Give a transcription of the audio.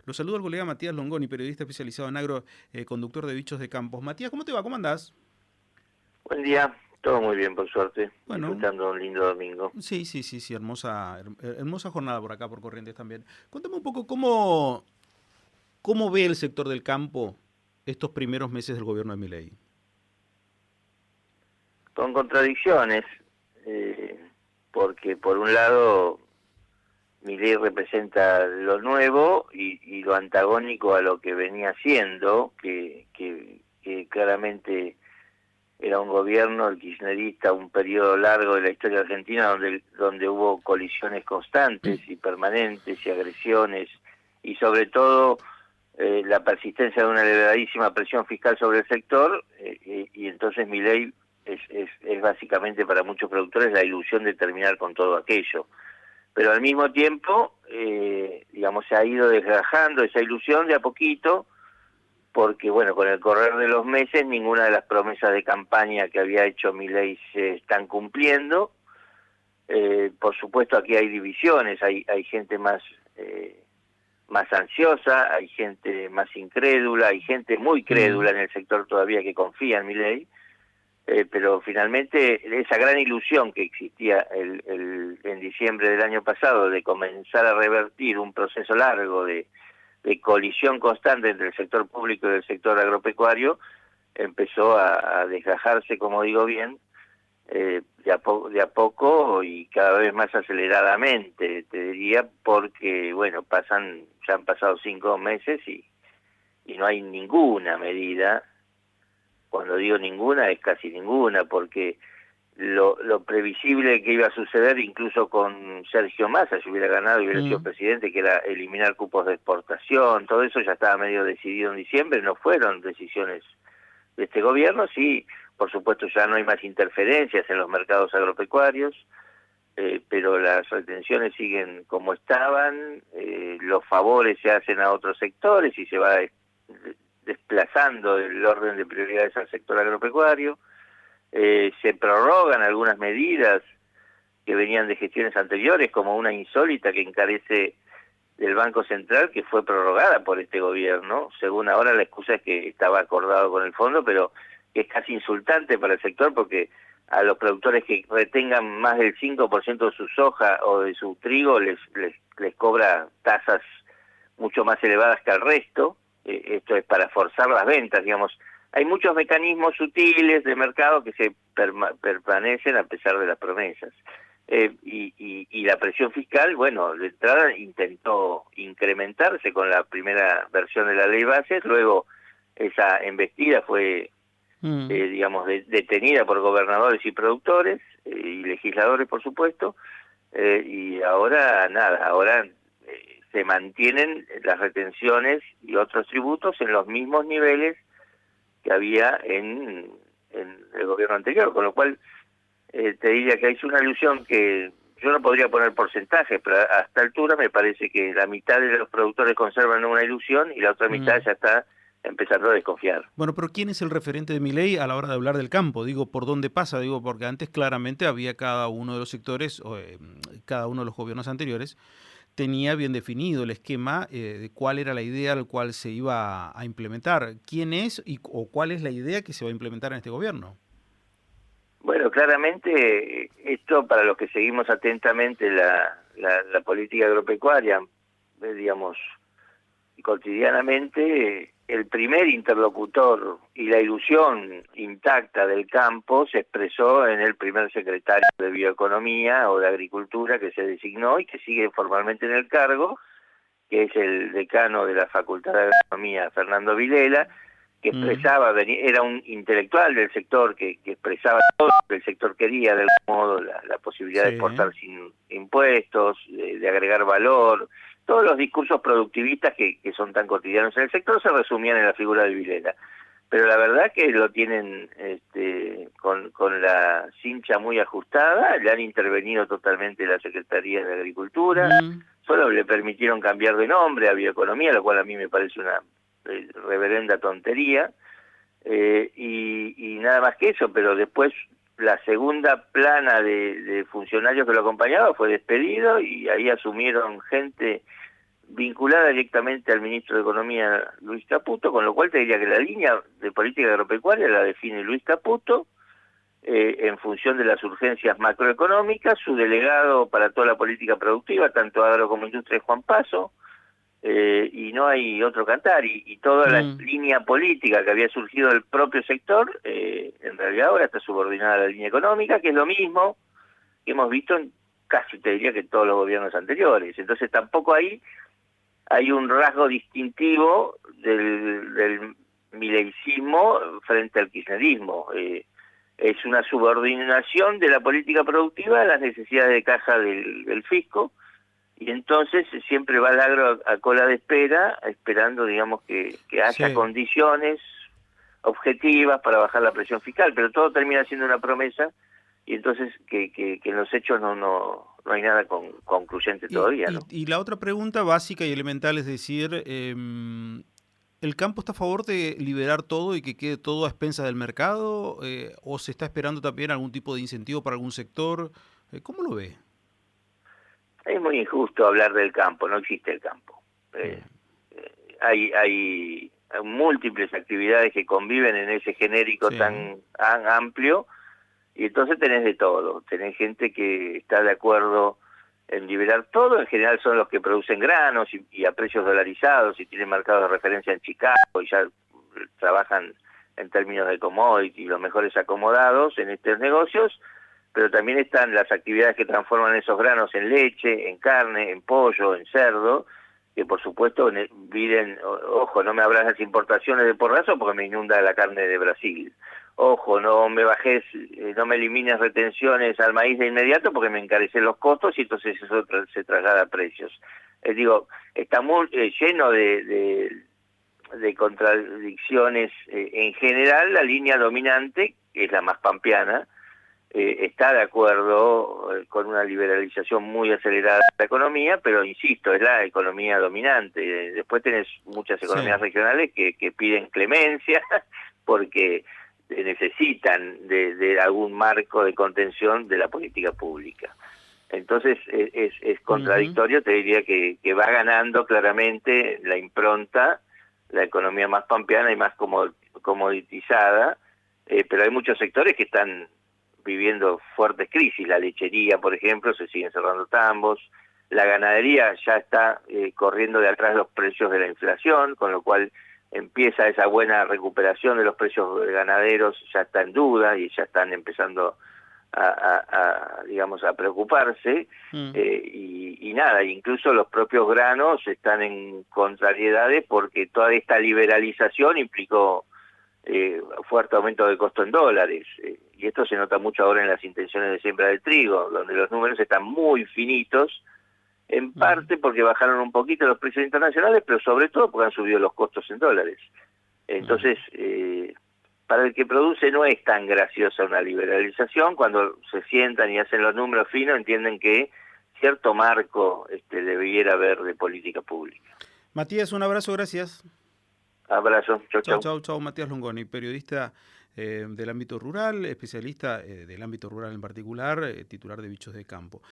Lo saludo al colega Matías Longoni, periodista especializado en agro, conductor de Bichos de Campos. Matías, ¿cómo te va? ¿Cómo andás? Buen día, todo muy bien por suerte, Bueno, disfrutando un lindo domingo. sí, hermosa jornada por acá, por Corrientes también. Cuéntame un poco cómo ve el sector del campo estos primeros meses del gobierno de Milei. Con contradicciones, eh, porque por un lado Milei representa lo nuevo y lo antagónico a lo que venía haciendo, que claramente era un gobierno, el kirchnerista, un periodo largo de la historia argentina donde hubo colisiones constantes y permanentes y agresiones y sobre todo la persistencia de una elevadísima presión fiscal sobre el sector y entonces Milei es básicamente para muchos productores la ilusión de terminar con todo aquello. Pero al mismo tiempo, digamos, se ha ido desgajando esa ilusión de a poquito, porque bueno, con el correr de los meses ninguna de las promesas de campaña que había hecho Milei se están cumpliendo. Por supuesto aquí hay divisiones, hay gente más ansiosa, hay gente más incrédula, hay gente muy crédula Mm. en el sector todavía que confía en Milei, pero finalmente esa gran ilusión que existía en diciembre del año pasado de comenzar a revertir un proceso largo de colisión constante entre el sector público y el sector agropecuario, empezó a desgajarse, como digo bien, de a poco y cada vez más aceleradamente, te diría, porque, bueno, ya han pasado 5 meses y no hay ninguna medida. Cuando digo ninguna, es casi ninguna, porque lo previsible que iba a suceder, incluso con Sergio Massa, si hubiera ganado y hubiera sido Mm. presidente, que era eliminar cupos de exportación, todo eso ya estaba medio decidido en diciembre, no fueron decisiones de este gobierno. Sí, por supuesto ya no hay más interferencias en los mercados agropecuarios, pero las retenciones siguen como estaban, los favores se hacen a otros sectores y se va desplazando el orden de prioridades al sector agropecuario. Se prorrogan algunas medidas que venían de gestiones anteriores, como una insólita que encarece del Banco Central, que fue prorrogada por este gobierno. Según ahora la excusa es que estaba acordado con el fondo, pero que es casi insultante para el sector, porque a los productores que retengan más del 5% de su soja o de su trigo les cobra tasas mucho más elevadas que al resto. Esto es para forzar las ventas, digamos. Hay muchos mecanismos sutiles de mercado que se permanecen a pesar de las promesas. Y la presión fiscal, bueno, de entrada intentó incrementarse con la primera versión de la ley bases, luego esa embestida fue, Mm. digamos, detenida por gobernadores y productores y legisladores, por supuesto, y ahora nada, ahora se mantienen las retenciones y otros tributos en los mismos niveles que había en el gobierno anterior, con lo cual te diría que es una ilusión que yo no podría poner porcentajes, pero a esta altura me parece que la mitad de los productores conservan una ilusión y la otra mitad Mm. ya está empezando a desconfiar. Bueno, pero ¿quién es el referente de Milei a la hora de hablar del campo? Digo, ¿por dónde pasa? Digo, porque antes claramente había cada uno de los sectores, cada uno de los gobiernos anteriores, tenía bien definido el esquema de cuál era la idea al cual se iba a implementar. ¿Quién es o cuál es la idea que se va a implementar en este gobierno? Bueno, claramente esto para los que seguimos atentamente la política agropecuaria, digamos, cotidianamente, el primer interlocutor y la ilusión intacta del campo se expresó en el primer secretario de Bioeconomía o de Agricultura que se designó y que sigue formalmente en el cargo, que es el decano de la Facultad de Agronomía, Fernando Vilela, que Mm. expresaba, era un intelectual del sector que expresaba todo lo que el sector quería, de algún modo, la posibilidad de Sí. exportar sin impuestos, de agregar valor. Todos los discursos productivistas que son tan cotidianos en el sector se resumían en la figura de Vilela. Pero la verdad que lo tienen con la cincha muy ajustada, le han intervenido totalmente la Secretaría de Agricultura, Mm. solo le permitieron cambiar de nombre a Bioeconomía, lo cual a mí me parece una reverenda tontería, y nada más que eso, pero después la segunda plana de funcionarios que lo acompañaba fue despedido y ahí asumieron gente vinculada directamente al ministro de Economía, Luis Caputo, con lo cual te diría que la línea de política agropecuaria la define Luis Caputo, en función de las urgencias macroeconómicas. Su delegado para toda la política productiva, tanto agro como industria, es Juan Paso, y no hay otro cantar, y toda la Mm, línea política que había surgido del propio sector, en realidad ahora está subordinada a la línea económica, que es lo mismo que hemos visto en casi, te diría, que todos los gobiernos anteriores. Entonces tampoco ahí hay un rasgo distintivo del mileicismo frente al kirchnerismo. Es una subordinación de la política productiva a las necesidades de caja del fisco, y entonces siempre va el agro a cola de espera, esperando, digamos, que haya sí. condiciones objetivas para bajar la presión fiscal, pero todo termina siendo una promesa, y entonces que en los hechos no hay nada concluyente todavía, ¿no? Y la otra pregunta básica y elemental es decir, ¿el campo está a favor de liberar todo y que quede todo a expensas del mercado? ¿O se está esperando también algún tipo de incentivo para algún sector? ¿Cómo lo ve? Es muy injusto hablar del campo, no existe el campo. Eh, Mm, hay múltiples actividades que conviven en ese genérico sí, tan amplio, y entonces tenés de todo. Tenés gente que está de acuerdo en liberar todo, en general son los que producen granos y a precios dolarizados y tienen mercados de referencia en Chicago y ya trabajan en términos de commodity, los mejores acomodados en estos negocios, pero también están las actividades que transforman esos granos en leche, en carne, en pollo, en cerdo, que por supuesto viven, ojo, no me hablas de las importaciones de porrazo porque me inunda la carne de Brasil. Ojo, no me bajes, no me elimines retenciones al maíz de inmediato porque me encarecen los costos y entonces eso se traslada a precios. Digo, está muy lleno de contradicciones. En general, la línea dominante, que es la más pampeana, está de acuerdo con una liberalización muy acelerada de la economía, pero insisto, es la economía dominante. Después tenés muchas economías sí. regionales que piden clemencia porque necesitan de algún marco de contención de la política pública. Entonces es Ujú. contradictorio, te diría que va ganando claramente la impronta, la economía más pampeana y más comoditizada, pero hay muchos sectores que están viviendo fuertes crisis. La lechería, por ejemplo, se siguen cerrando tambos. La ganadería ya está corriendo de atrás los precios de la inflación, con lo cual empieza esa buena recuperación de los precios ganaderos, ya está en duda y ya están empezando digamos, a preocuparse. Mm, Y nada, incluso los propios granos están en contrariedades porque toda esta liberalización implicó fuerte aumento de costo en dólares, y esto se nota mucho ahora en las intenciones de siembra del trigo, donde los números están muy finitos, en mm, parte porque bajaron un poquito los precios internacionales, pero sobre todo porque han subido los costos en dólares. mm. Entonces, para el que produce no es tan graciosa una liberalización. Cuando se sientan y hacen los números finos, entienden que cierto marco debiera haber de política pública. Matías, un abrazo, gracias. Abrazo, chau Chau, chau. chau, chau. Matías Longoni, periodista del ámbito rural, especialista del ámbito rural en particular, titular de Bichos de Campo.